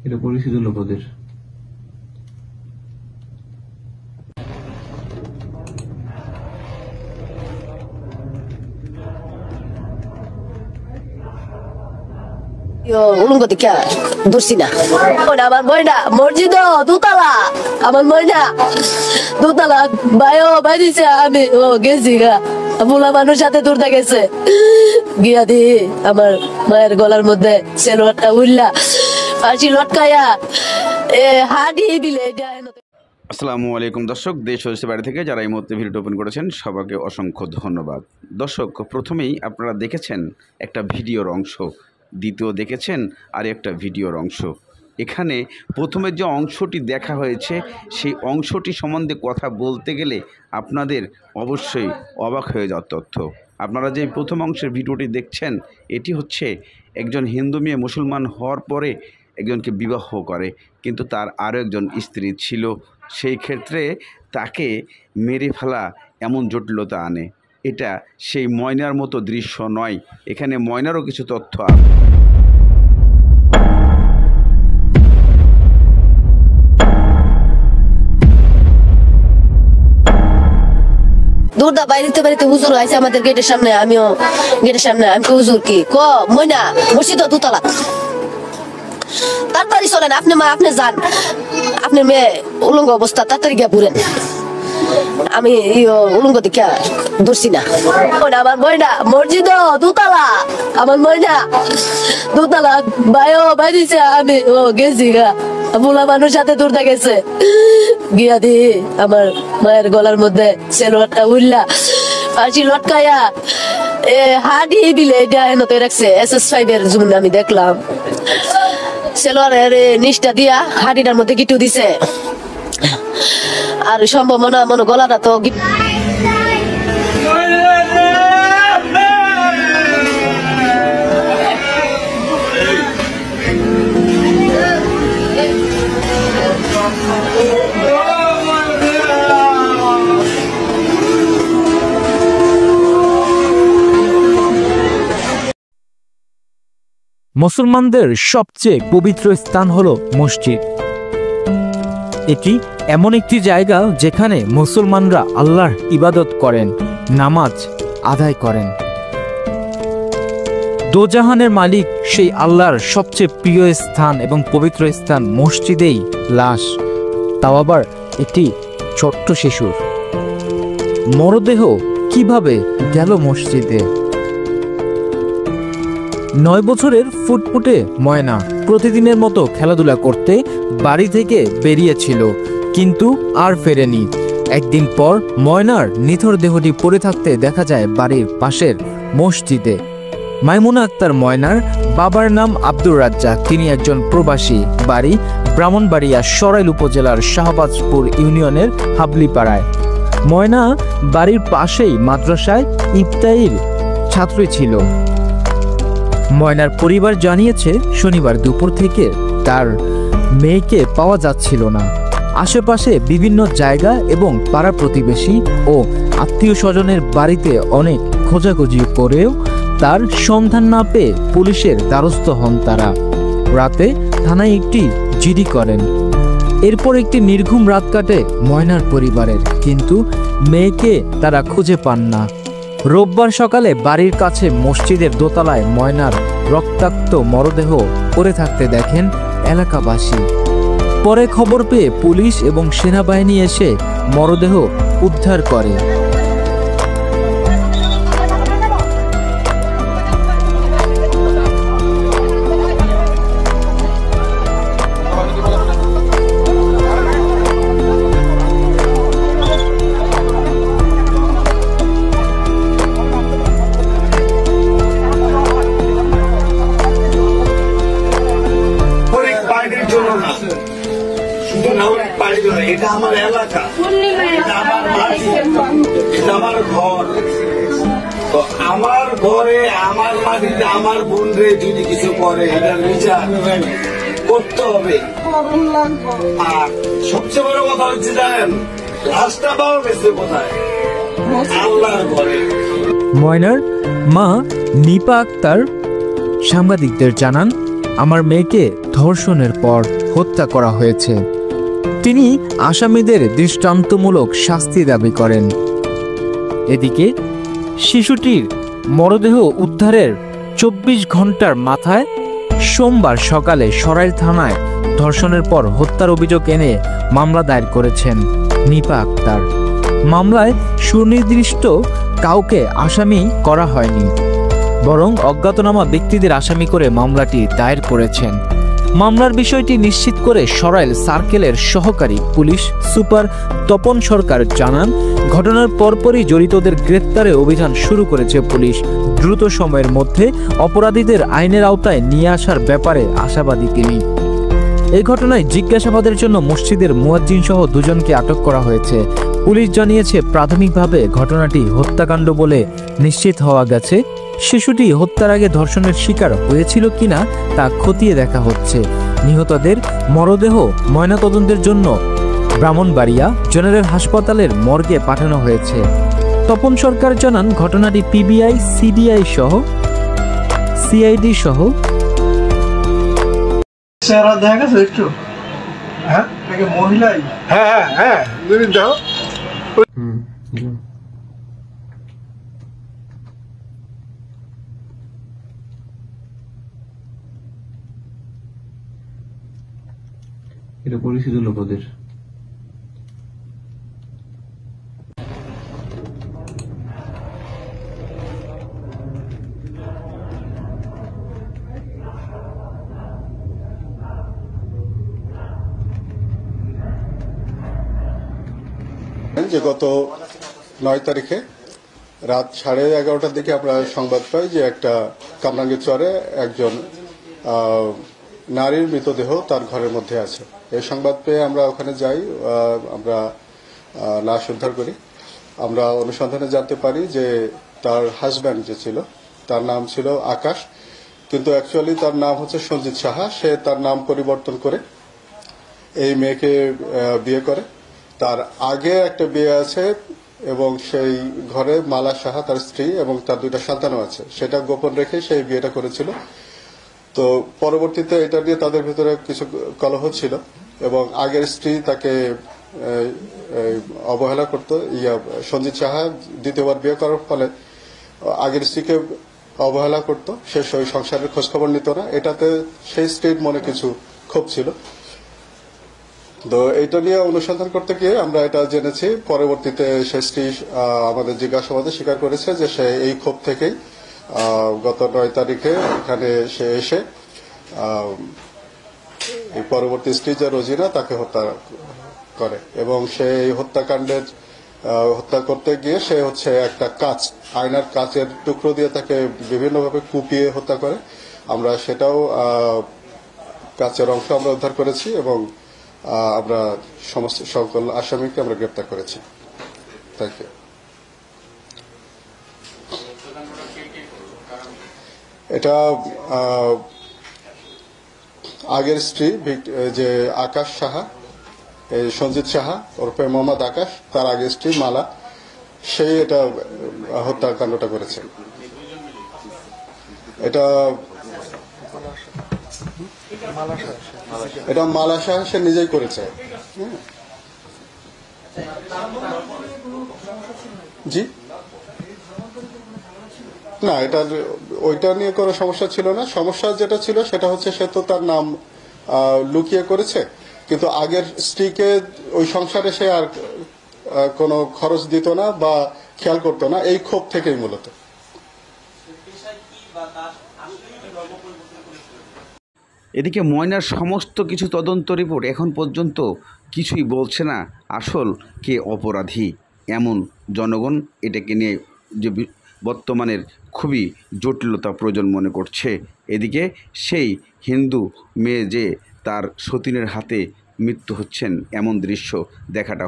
এটা পরিচিত লোকদের। উলঙ্গ দেখা ধরছি না। আমার ময়না মসজিদ দোতলা, আমার ময়না দোতলা ভাই দিছে, আমি গেছি গা বুলা মানুষ সাথে দূরটা গেছে গিয়া দি আমার মায়ের গলার মধ্যে সেলোয়ারটা উল্লা ফাঁসি লটকায়া হাডি দিলে। আসসালামু আলাইকুম দর্শক, দেশ ও দেশের বাইরে থেকে যারা এই মুহূর্তে ভিডিওটি ওপেন করেছেন সবাইকে অসংখ্য ধন্যবাদ। দর্শক, প্রথমেই আপনারা দেখেছেন একটা ভিডিওর অংশ, দ্বিতীয় দেখেছেন আর একটা ভিডিওর অংশ। এখানে প্রথমে যে অংশটি দেখা হয়েছে সেই অংশটি সম্বন্ধে কথা বলতে গেলে আপনাদের অবশ্যই অবাক হয়ে যাওয়ার তথ্য। আপনারা যে প্রথম অংশের ভিডিওটি দেখছেন, এটি হচ্ছে একজন হিন্দু মেয়ে মুসলমান হওয়ার পরে একজনকে বিবাহ করে, কিন্তু তার আরও একজন স্ত্রী ছিল। সেই ক্ষেত্রে তাকে মেরে ফেলা এমন জটিলতা আনে। এটা সেই ময়নার মতো দৃশ্য নয়, এখানে ময়নারও কিছু তথ্য আছে। দূরদা বাইরিতে বাড়িতে হুজুর আছে আমাদের গেটের সামনে, আমিও গেটের সামনে। আমি হুজুর কি ক ময়না মসজিদ দুতলা, তাড়াতাড়ি চলেন, আপনি মা আপনি যান, আপনার মেয়ে উলঙ্গ অবস্থা, তাড়াতাড়ি গিয়া পুরেন। আমি উলঙ্গ দেখা ধরছি না। আমার ময়না মসজিদ দোতলা, আমার ময়না দোতলা ভাই দিছে, আমি গেছি গা বুলা মানুষ সাথে দূরটা গেছে গিয়া দি আমার মায়ের গলার মধ্যে সেলোয়ারটা উল্লা ফাঁসি লটকায়া হাডি দিলে। এটা এনতে রাখছে SS5 এর জুম, আমি দেখলাম সেলোয়ারের নিচটা দিয়া হাডিটার মধ্যে গিটু দিছে। আর সম্ভাবনা মনে গলাটা তো মুসলমানদের সবচেয়ে পবিত্র স্থান হলো মসজিদ। এটি এমন একটি জায়গা যেখানে মুসলমানরা আল্লাহর ইবাদত করেন, নামাজ আদায় করেন। দোজাহানের মালিক সেই আল্লাহর সবচেয়ে প্রিয় স্থান এবং পবিত্র স্থান মসজিদেই লাশ, তাও আবার একটি ছোট্ট শিশুর মরদেহ কিভাবে গেল মসজিদে? 9 বছরের ফুটফুটে ময়না প্রতিদিনের মতো খেলাধুলা করতে বাড়ি থেকে বেরিয়েছিল, কিন্তু আর ফেরেনি। একদিন পর ময়নার নিথর দেহটি পড়ে থাকতে দেখা যায় বাড়ির পাশের মসজিদে। মাইমুনা আক্তার ময়নার বাবার নাম আব্দুর রাজ্জাক, তিনি একজন প্রবাসী, বাড়ি ব্রাহ্মণবাড়িয়া সরাইল উপজেলার শাহবাজপুর ইউনিয়নের হাবলিপাড়ায়। ময়না বাড়ির পাশেই মাদ্রাসায় ইফতারির ছাত্রী ছিল। ময়নার পরিবার জানিয়েছে শনিবার দুপুর থেকে তার মেয়েকে পাওয়া যাচ্ছিল না। আশেপাশে বিভিন্ন জায়গা এবং পাড়া প্রতিবেশী ও আত্মীয় স্বজনের বাড়িতে অনেক খোঁজাখুঁজি করেও তার সন্ধান না পেয়ে পুলিশের দ্বারস্থ হন তারা। রাতে থানায় একটি জিডি করেন। এরপর একটি নির্ঘুম রাত কাটে ময়নার পরিবারের, কিন্তু মেয়েকে তারা খুঁজে পান না। রোববার সকালে বাড়ির কাছে মসজিদের দোতলায় ময়নার রক্তাক্ত মরদেহ পড়ে থাকতে দেখেন এলাকাবাসী। পরে খবর পেয়ে পুলিশ এবং সেনাবাহিনী এসে মরদেহ উদ্ধার করে। এটা আমার এলাকা, এটা আমার বাড়ি, এটা আমার ঘর। তো আমার ঘরে আমার মাটিতে আমার বোনরে যদি কিছু করে এটা বিচার করতে হবে। আর সবচেয়ে বড় কথা হচ্ছে জানেন, লাশটা পাওয়া গেছে কোথায়? আল্লাহর ঘরে। ময়নার মা নিপা আক্তার সাংবাদিকদের জানান, আমার মেয়েকে ধর্ষণের পর হত্যা করা হয়েছে। তিনি আসামিদের দৃষ্টান্তমূলক শাস্তি দাবি করেন। এদিকে শিশুটির মরদেহ উদ্ধারের 24 ঘন্টার মাথায় সোমবার সকালে সরাইল থানায় ধর্ষণের পর হত্যার অভিযোগ এনে মামলা দায়ের করেছেন নিপা আক্তার। মামলায় সুনির্দিষ্ট কাউকে আসামি করা হয়নি, বরং অজ্ঞাতনামা ব্যক্তিদের আসামি করে মামলাটি দায়ের করেছেন। মামলার বিষয়টি নিশ্চিত করে সরাইল সার্কেলের সহকারী পুলিশ সুপার তপন সরকার জানান, ঘটনার পরপরই জড়িতদের গ্রেপ্তারে অভিযান শুরু করেছে পুলিশ। দ্রুত সময়ের মধ্যে অপরাধীদের আইনের আওতায় নিয়ে আসার ব্যাপারে আশাবাদী তিনি। এই ঘটনায় জিজ্ঞাসাবাদের জন্য মসজিদের মুয়াজ্জিন সহ দুজনকে আটক করা হয়েছে। পুলিশ জানিয়েছে, প্রাথমিকভাবে ঘটনাটি হত্যাকাণ্ড বলে নিশ্চিত হওয়া গেছে। শিশুটি হত্যার আগে ধর্ষণের শিকার হয়েছিল কিনা তা খতিয়ে দেখা হচ্ছে। নিহতদের মরদেহ ময়নাতদন্তের জন্য ব্রাহ্মণবাড়িয়া জেনারেল হাসপাতালের মর্গে পাঠানো হয়েছে। তপন সরকার জানান, ঘটনাটি পিবিআই, সিডিআই সহ সিআইডি সহ চেহারা দেখা গেছে একটু, হ্যাঁ নাকি মহিলাই? হ্যাঁ হ্যাঁ হ্যাঁ, তুমি দেখো। এটা পরিচিত লোকদের। যে গত 9 তারিখে রাত 11:30টার দিকে আমরা সংবাদ পাই যে একটা কামরাঙ্গীরচরে একজন নারীর মৃতদেহ তার ঘরের মধ্যে আছে। এই সংবাদ পেয়ে আমরা ওখানে যাই, আমরা লাশ উদ্ধার করি। আমরা অনুসন্ধানে জানতে পারি যে তার হাজব্যান্ড যে ছিল তার নাম ছিল আকাশ, কিন্তু অ্যাকচুয়ালি তার নাম হচ্ছে সঞ্জিত সাহা। সে তার নাম পরিবর্তন করে এই মেয়েকে বিয়ে করে। তার আগে একটা বিয়ে আছে এবং সেই ঘরে মালা সাহা তার স্ত্রী এবং তার 2টা সন্তানও আছে। সেটা গোপন রেখে সেই বিয়েটা করেছিল। তো পরবর্তীতে এটা নিয়ে তাদের ভিতরে কিছু কলহ ছিল এবং আগের স্ত্রী তাকে অবহেলা করতো। সঞ্জিত সাহা দ্বিতীয়বার বিয়ে করার ফলে আগের স্ত্রীকে অবহেলা করতো, সে ওই সংসারের খোঁজখবর নিত না। এটাতে সেই স্ত্রীর মনে কিছু ক্ষোভ ছিল। তো এইটা নিয়ে অনুসন্ধান করতে গিয়ে আমরা এটা জেনেছি। পরবর্তীতে সেই স্ত্রী আমাদের জিজ্ঞাসাবাদে স্বীকার করেছে যে সে এই ক্ষোভ থেকেই গত 9 তারিখে এখানে সে এসে এই পরবর্তী স্ত্রী যে রোজিনা তাকে হত্যা করে এবং সে এই হত্যাকাণ্ডের হত্যা করতে গিয়ে সে হচ্ছে একটা কাঁচ, আয়নার কাঁচের টুকরো দিয়ে তাকে বিভিন্নভাবে কুপিয়ে হত্যা করে। আমরা সেটাও কাঁচের অংশ আমরা উদ্ধার করেছি এবং আমরা সমস্ত সকল আসামিকে আমরা গ্রেপ্তার করেছি। Thank you. এটা আগের স্ত্রী যে আকাশ সাহা, এই সঞ্জিত সাহা ওরফে মোহাম্মদ আকাশ, তার আগের স্ত্রী মালা, সেই এটা হত্যাকাণ্ডটা করেছে। এটা মালা সাহা সে নিজেই করেছে। জি না, এটা ওইটা নিয়ে কোনো সমস্যা ছিল না। সমস্যা যেটা ছিল সেটা হচ্ছে সে তো তার নাম লুকিয়ে করেছে, কিন্তু আগের স্ত্রীকে ওই সংসারে সে আর কোনো খরচ দিত না বা খেয়াল করতো না, এই ক্ষোভ থেকেই মূলত। এদিকে ময়নার সমস্ত কিছু তদন্ত রিপোর্ট এখন পর্যন্ত কিছুই বলছে না আসল কে অপরাধী। এমন জনগণ এটাকে নিয়ে যে বর্তমানের খুবই জটিলতা প্রয়োজন মনে করছে। এদিকে সেই হিন্দু মেয়ে যে তার সতীনের হাতে মৃত্যু হচ্ছেন এমন দৃশ্য দেখাটা